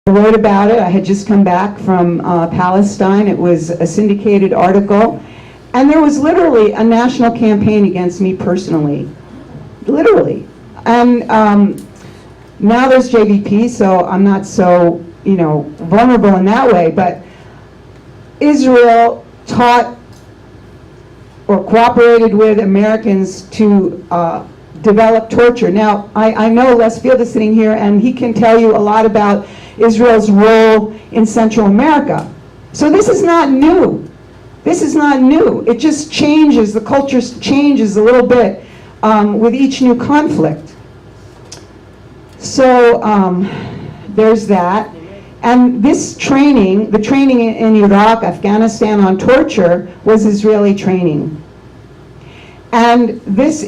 I wrote about it. I had just come back from Palestine. It was a syndicated article. And there was literally a national campaign against me personally. Literally. And now there's JVP, so I'm not so, vulnerable in that way. But Israel taught or cooperated with Americans to develop torture. Now, I know Les Field is sitting here, and he can tell you a lot about Israel's role in Central America. So this is not new. This is not new. It just changes, the culture changes a little bit with each new conflict. So there's that. And this training, the training in Iraq, Afghanistan on torture, was Israeli training. And this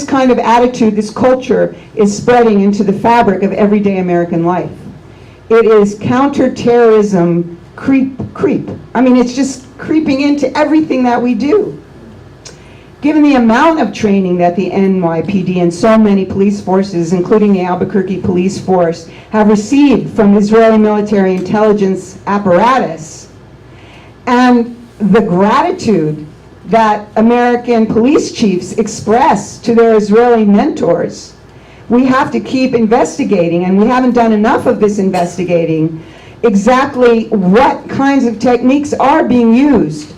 kind of attitude, this culture, is spreading into the fabric of everyday American life. It is counterterrorism creep. I mean, it's just creeping into everything that we do. Given the amount of training that the NYPD and so many police forces, including the Albuquerque police force, have received from Israeli military intelligence apparatus, and the gratitude that American police chiefs express to their Israeli mentors, we have to keep investigating, and we haven't done enough of this investigating, exactly what kinds of techniques are being used.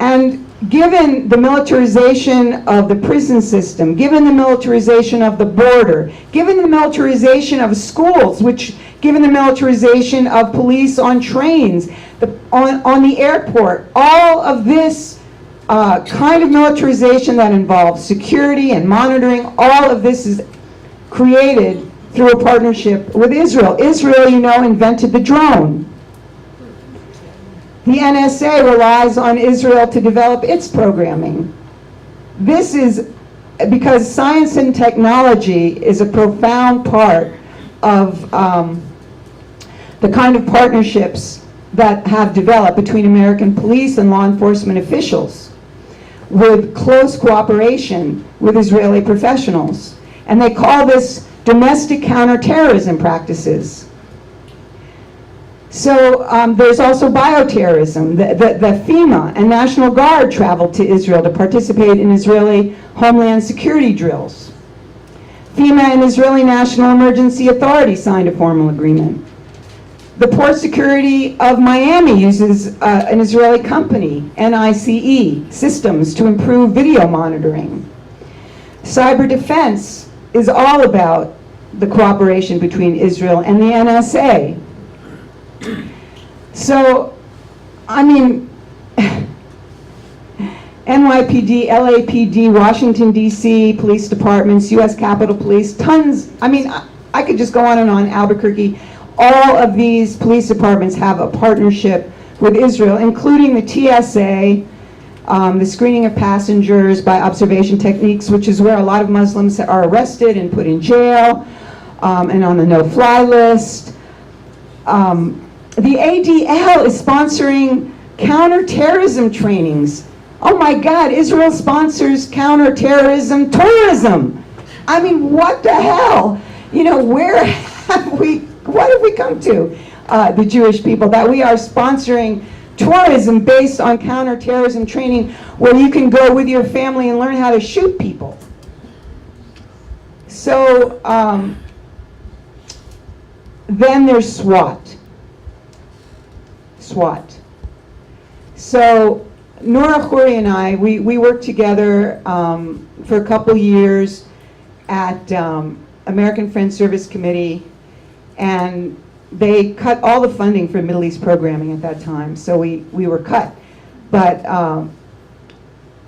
And given the militarization of the prison system, given the militarization of the border, given the militarization of schools, given the militarization of police on trains, on the airport, all of this kind of militarization that involves security and monitoring, all of this is created through a partnership with Israel. Israel, invented the drone. The NSA relies on Israel to develop its programming. This is because science and technology is a profound part of the kind of partnerships that have developed between American police and law enforcement officials, with close cooperation with Israeli professionals. And they call this domestic counterterrorism practices. So there's also bioterrorism. The FEMA and National Guard traveled to Israel to participate in Israeli Homeland Security drills. FEMA and Israeli National Emergency Authority signed a formal agreement. The Port Security of Miami uses an Israeli company, NICE, systems to improve video monitoring. Cyber defense is all about the cooperation between Israel and the NSA. So, I mean, NYPD, LAPD, Washington, D.C., police departments, U.S. Capitol Police, tons. I mean, I could just go on and on, Albuquerque. All of these police departments have a partnership with Israel, including the TSA, the screening of passengers by observation techniques, which is where a lot of Muslims are arrested and put in jail, and on the no-fly list. The ADL is sponsoring counterterrorism trainings. Oh my God, Israel sponsors counterterrorism tourism. I mean, what the hell? What have we come to, the Jewish people, that we are sponsoring tourism based on counterterrorism training, where you can go with your family and learn how to shoot people. So then there's SWAT. So Nora Khoury and I, we worked together for a couple years at American Friends Service Committee, and they cut all the funding for Middle East programming at that time, so we were cut. But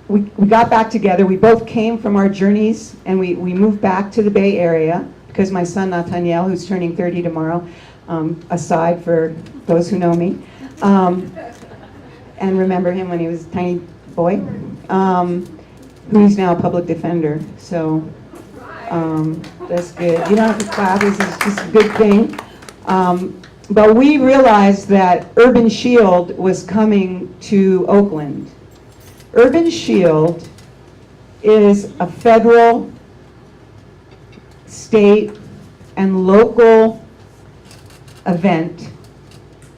we got back together. We both came from our journeys, and we moved back to the Bay Area, because my son Nathaniel, who's turning 30 tomorrow, aside for those who know me, and remember him when he was a tiny boy, who's now a public defender. So that's good. You don't have to clap, this is just a good thing. But we realized that Urban Shield was coming to Oakland. Urban Shield is a federal, state, and local event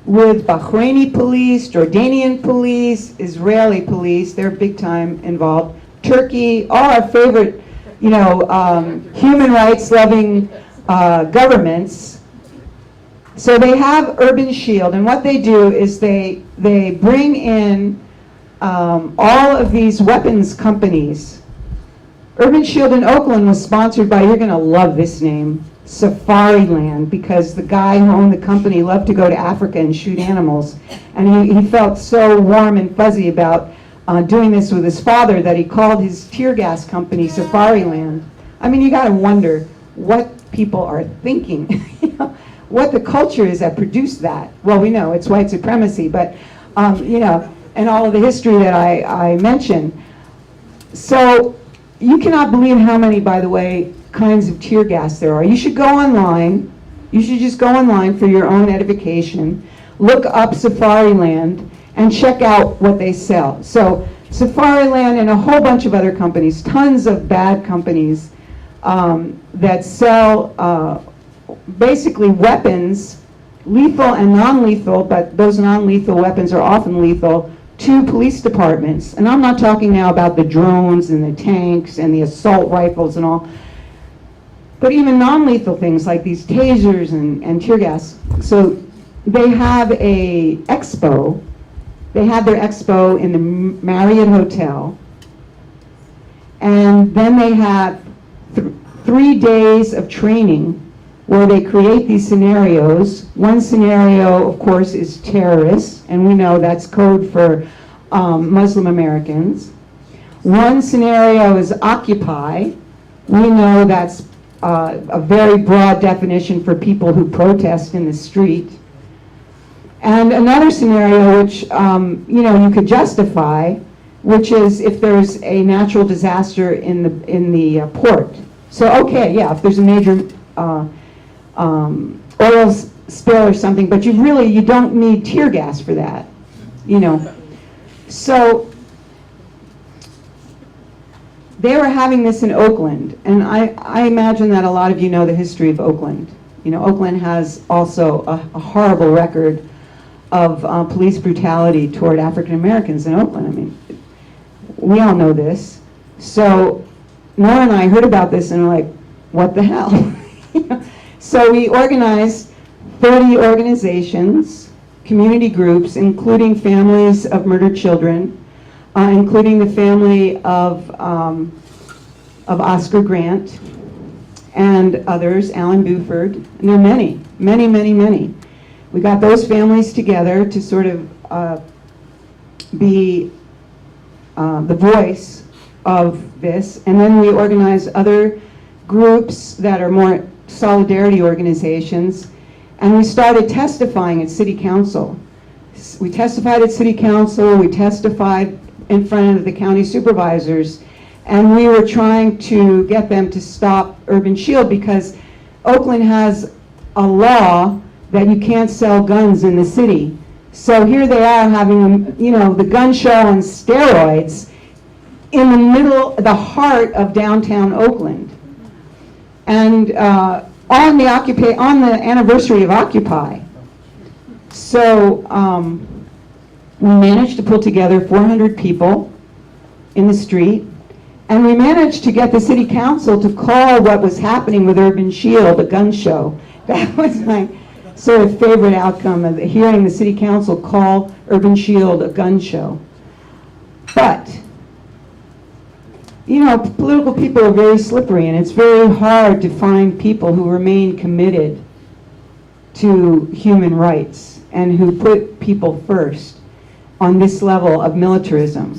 with Bahraini police, Jordanian police, Israeli police, they're big time involved, Turkey, all our favorite, human rights loving governments. So they have Urban Shield, and what they do is they bring in all of these weapons companies. Urban Shield in Oakland was sponsored by, you're going to love this name, Safariland, because the guy who owned the company loved to go to Africa and shoot animals. And he felt so warm and fuzzy about doing this with his father that he called his tear gas company Safariland. I mean, you got to wonder what people are thinking, what the culture is that produced that. Well, we know it's white supremacy, but, and all of the history that I mentioned. So you cannot believe how many, by the way, kinds of tear gas there are. You should go online. You should just go online for your own edification. Look up Safariland and check out what they sell. So Safariland and a whole bunch of other companies, tons of bad companies that sell basically weapons, lethal and non-lethal, but those non-lethal weapons are often lethal, to police departments. And I'm not talking now about the drones and the tanks and the assault rifles and all, but even non-lethal things like these tasers and tear gas. So they have a expo. They had their expo in the Marriott Hotel. And then they had 3 days of training where they create these scenarios. One scenario, of course, is terrorists, and we know that's code for Muslim Americans. One scenario is Occupy. We know that's a very broad definition for people who protest in the street. And another scenario which you could justify, which is if there's a natural disaster in the port. So okay, yeah, if there's a major oil spill or something, but you don't need tear gas for that, So they were having this in Oakland, and I imagine that a lot of you know the history of Oakland. Oakland has also a horrible record of police brutality toward African Americans in Oakland. I mean, we all know this. So Nora and I heard about this and were like, what the hell? So we organized 30 organizations, community groups, including families of murdered children, including the family of Oscar Grant and others, Alan Buford, and there are many, many, many, many. We got those families together to sort of be the voice of this, and then we organized other groups that are more solidarity organizations, and we started testifying at City Council. We testified at City Council, we testified in front of the county supervisors, and we were trying to get them to stop Urban Shield because Oakland has a law that you can't sell guns in the city. So here they are having, the gun show on steroids in the heart of downtown Oakland. And on the anniversary of Occupy. So we managed to pull together 400 people in the street, and we managed to get the city council to call what was happening with Urban Shield a gun show. That was my sort of favorite outcome of hearing the city council call Urban Shield a gun show. But political people are very slippery, and it's very hard to find people who remain committed to human rights and who put people first on this level of militarism.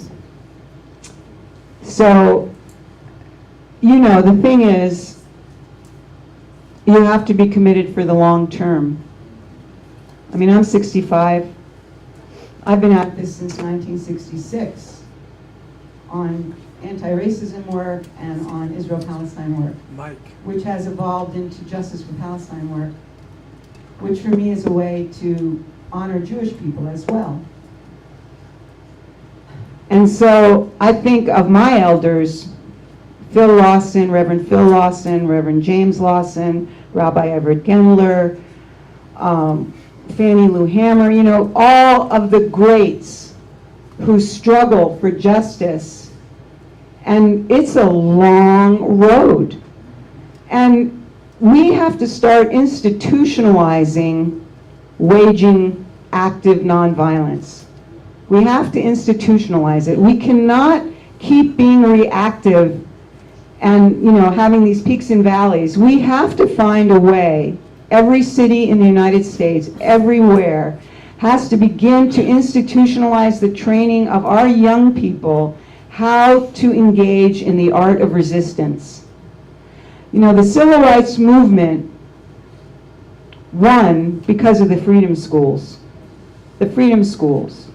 So, the thing is, you have to be committed for the long term. I mean, I'm 65. I've been at this since 1966 on anti-racism work and on Israel-Palestine work, which has evolved into Justice for Palestine work, which for me is a way to honor Jewish people as well. And so I think of my elders, Phil Lawson, Reverend Phil Lawson, Reverend James Lawson, Rabbi Everett Gendler, Fannie Lou Hamer, you know, all of the greats who struggle for justice. And it's a long road. And we have to start institutionalizing waging active nonviolence. We have to institutionalize it. We cannot keep being reactive and, you know, having these peaks and valleys. We have to find a way. Every city in the United States, everywhere, has to begin to institutionalize the training of our young people how to engage in the art of resistance. You know, the civil rights movement won because of the freedom schools. The freedom schools.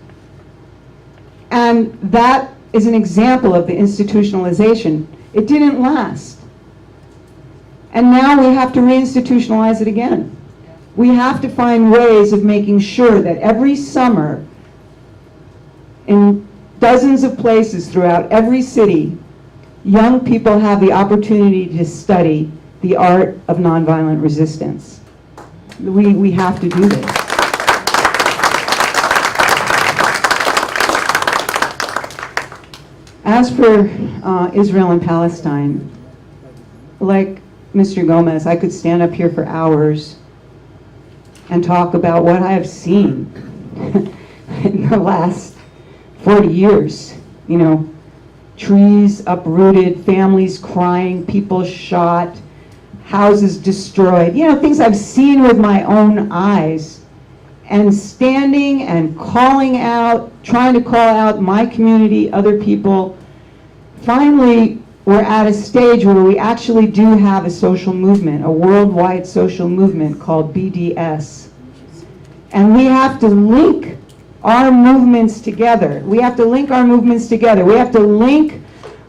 And that is an example of the institutionalization. It didn't last. And now we have to reinstitutionalize it again. We have to find ways of making sure that every summer, in dozens of places throughout every city, young people have the opportunity to study the art of nonviolent resistance. We have to do this. As for Israel and Palestine, like Mr. Gomez, I could stand up here for hours and talk about what I have seen in the last 40 years. You know, trees uprooted, families crying, people shot, houses destroyed. You know, things I've seen with my own eyes. And standing and calling out, trying to call out my community, other people. Finally, we're at a stage where we actually do have a social movement, a worldwide social movement called BDS. And we have to link our movements together. We have to link our movements together. We have to link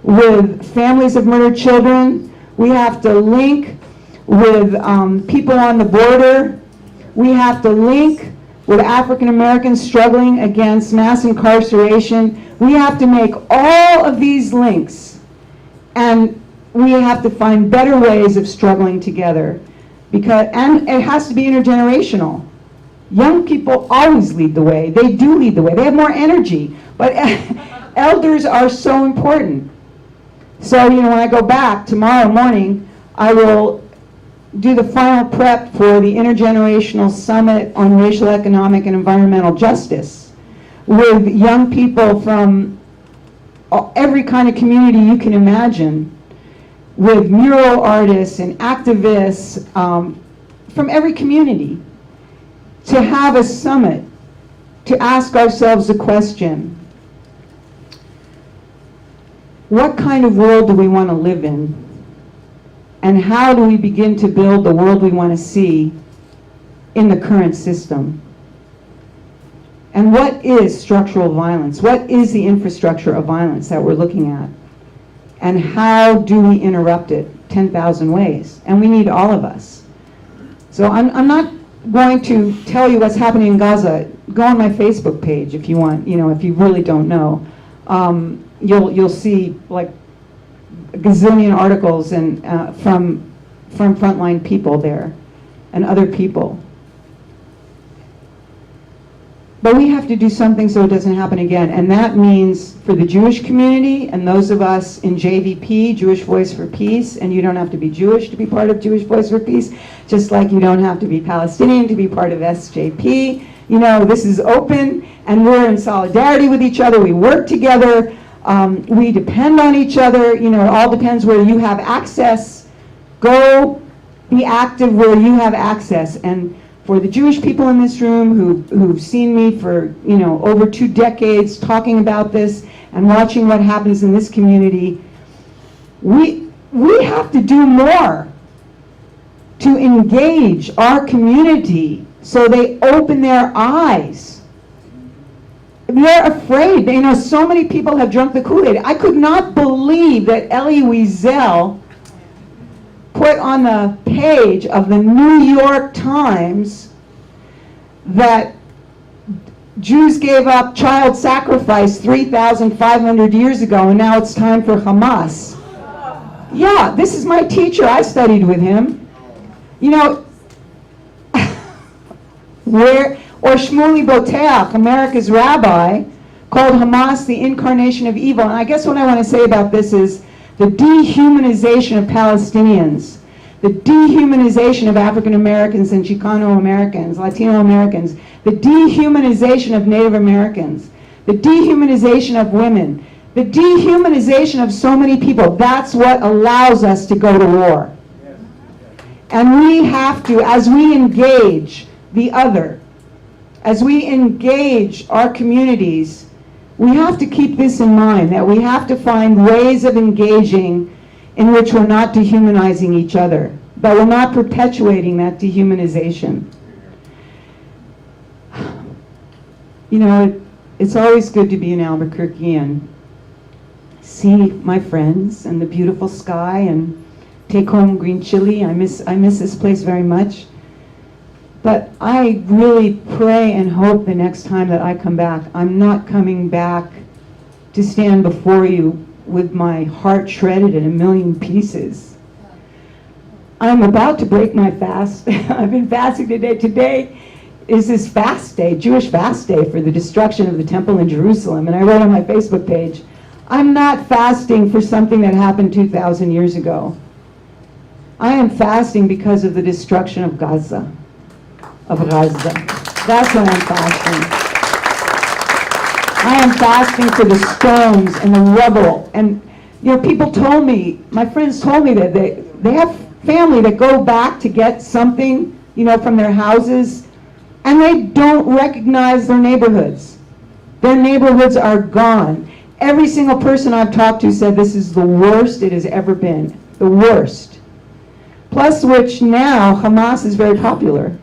with families of murdered children. We have to link with people on the border. We have to link with African Americans struggling against mass incarceration. We have to make all of these links, and we have to find better ways of struggling together. And it has to be intergenerational. Young people always lead the way. They do lead the way. They have more energy. But elders are so important. So, you know, when I go back tomorrow morning, I will do the final prep for the Intergenerational Summit on Racial, Economic, and Environmental Justice with young people from every kind of community you can imagine, with mural artists and activists from every community, to have a summit, to ask ourselves the question, what kind of world do we want to live in? And how do we begin to build the world we want to see in the current system? And what is structural violence? What is the infrastructure of violence that we're looking at? And how do we interrupt it? 10,000 ways. And we need all of us. So I'm not going to tell you what's happening in Gaza. Go on my Facebook page if you want, you know, if you really don't know. You'll see like a gazillion articles and from frontline people there and other people. But we have to do something so it doesn't happen again, and that means for the Jewish community and those of us in JVP, Jewish Voice for Peace, and you don't have to be Jewish to be part of Jewish Voice for Peace, just like you don't have to be Palestinian to be part of SJP. You know, this is open, and we're in solidarity with each other. We work together. We depend on each other. You know, it all depends where you have access. Go be active where you have access. And for the Jewish people in this room who've seen me for, you know, over 2 decades talking about this and watching what happens in this community, we have to do more to engage our community so they open their eyes. They're afraid. You know, so many people have drunk the Kool-Aid. I could not believe that Elie Wiesel put on the page of the New York Times that Jews gave up child sacrifice 3,500 years ago, and now it's time for Hamas. Yeah, this is my teacher. I studied with him. You know, Or Shmuley Boteach, America's rabbi, called Hamas the incarnation of evil. And I guess what I want to say about this is the dehumanization of Palestinians, the dehumanization of African Americans and Chicano Americans, Latino Americans, the dehumanization of Native Americans, the dehumanization of women, the dehumanization of so many people. That's what allows us to go to war. And we have to, as we engage the other, as we engage our communities, we have to keep this in mind, that we have to find ways of engaging in which we're not dehumanizing each other, but we're not perpetuating that dehumanization. You know, it's always good to be in Albuquerque and see my friends and the beautiful sky and take home green chili. I miss this place very much. But I really pray and hope the next time that I come back, I'm not coming back to stand before you with my heart shredded in a million pieces. I'm about to break my fast. I've been fasting today. Today is this fast day, Jewish fast day for the destruction of the temple in Jerusalem. And I wrote on my Facebook page, I'm not fasting for something that happened 2,000 years ago. I am fasting because of the destruction of Gaza. That's what I'm fasting. I am fasting for the stones and the rubble. And you know, people told me, my friends told me that they have family that go back to get something, you know, from their houses, and they don't recognize their neighborhoods. Their neighborhoods are gone. Every single person I've talked to said this is the worst it has ever been. The worst. Plus which now Hamas is very popular.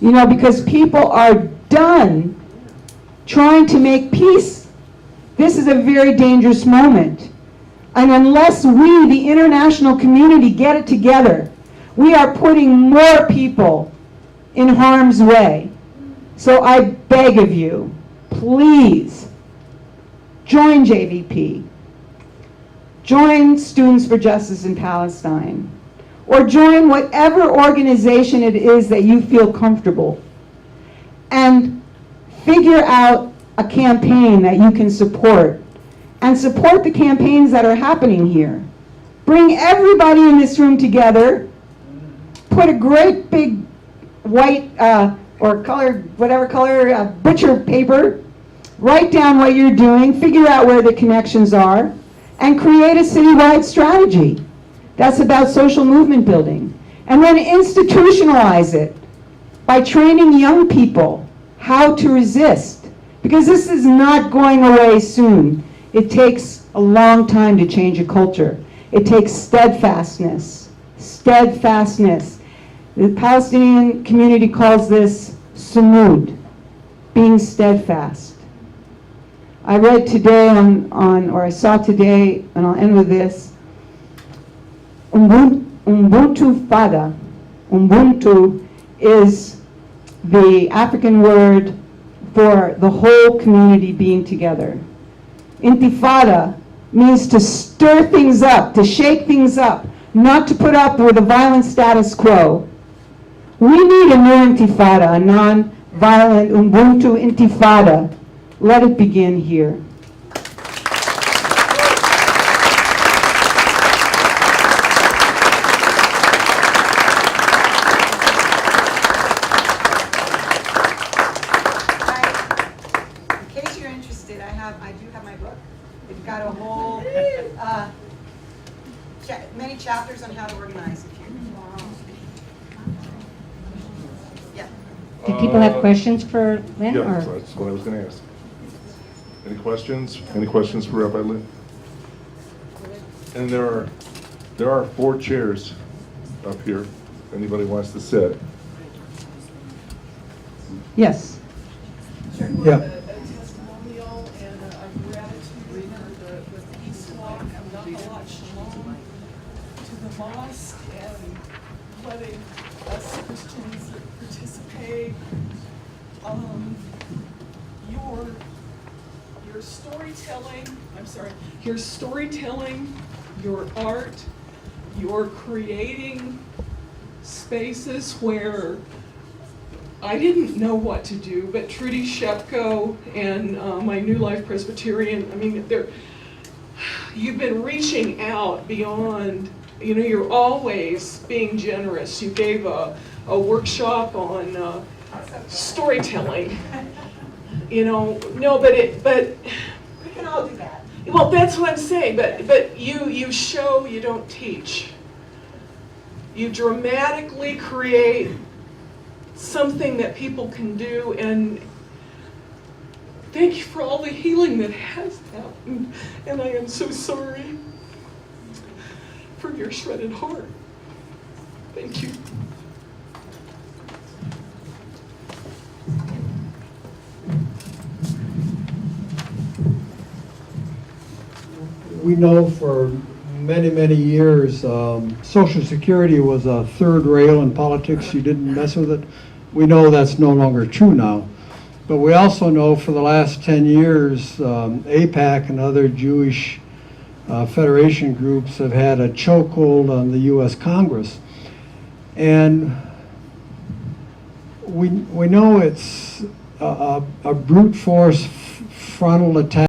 You know, because people are done trying to make peace. This is a very dangerous moment. And unless we, the international community, get it together, we are putting more people in harm's way. So I beg of you, please, join JVP. Join Students for Justice in Palestine. Or join whatever organization it is that you feel comfortable. And figure out a campaign that you can support. And support the campaigns that are happening here. Bring everybody in this room together. Put a great big white or colored, whatever color, butcher paper. Write down what you're doing. Figure out where the connections are. And create a citywide strategy. That's about social movement building. And then institutionalize it by training young people how to resist. Because this is not going away soon. It takes a long time to change a culture. It takes steadfastness. Steadfastness. The Palestinian community calls this sumud, being steadfast. I read today or I saw today, and I'll end with this, Ubuntu Fada. Ubuntu is the African word for the whole community being together. Intifada means to stir things up, to shake things up, not to put up with a violent status quo. We need a new intifada, a non-violent Ubuntu intifada. Let it begin here. I do have my book. It's got a whole, many chapters on how to organize. Yeah. Do people have questions for Lynn? Yeah, Or? that's what I was going to ask. Any questions? Any questions for Rabbi Lynn? And there are 4 chairs up here. If anybody wants to sit. Yes. Yeah. Mosque and letting us Christians participate. Your storytelling, your art, you're creating spaces where I didn't know what to do, but Trudy Shepko and my New Life Presbyterian, I mean, you've been reaching out beyond, you know, you're always being generous. You gave a workshop on storytelling. You know, no, but We can all do that. well, that's what I'm saying, but you show, you don't teach. You dramatically create something that people can do, and thank you for all the healing that has happened. And I am so sorry for your shredded heart. Thank you. We know for many, many years, Social Security was a third rail in politics. You didn't mess with it. We know that's no longer true now. But we also know for the last 10 years, APAC and other Jewish federation groups have had a chokehold on the U.S. Congress. And we know it's a brute force frontal attack